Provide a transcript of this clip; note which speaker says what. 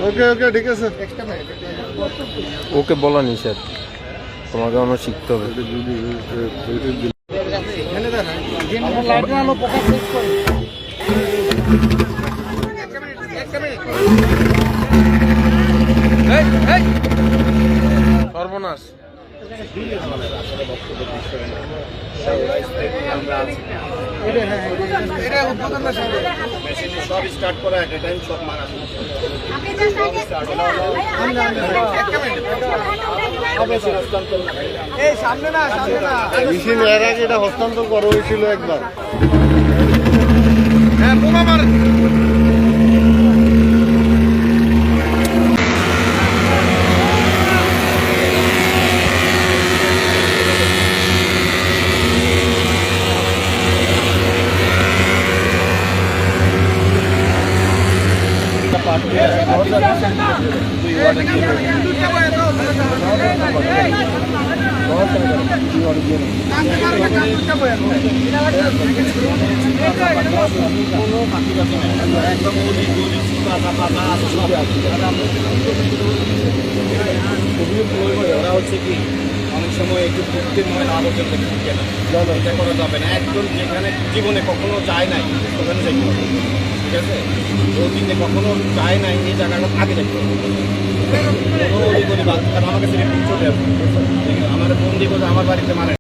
Speaker 1: ওকে ওকে ঠিক আছে।
Speaker 2: ওকে বলা নিষেধ, তোমাকে আমরা শিখতে হবে। সর্বনাশ।
Speaker 1: সব স্টার্ট করা একটা টাইম সব মারা মেশিন এর আগে এটা হস্তান্তর করা হয়েছিল একবার। হ্যাঁ বোমা মার। ওরা হচ্ছে কি অনেক সময় একটু ভুক্তির ময়লা আবর্জনা থাকে না, এটা করা যাবে না। একদম যেখানে জীবনে কখনো যায় নাই ওখানে যাইতে হবে, ঠিক আছে? অতীতে কখনো যায় নাই এই জায়গাটা আগে দেখতে হবে। কোনো অলি গলি বাদ, কারণ আমার কাছে চলে আসবে, আমার বন্দি করে আমার বাড়িতে মানে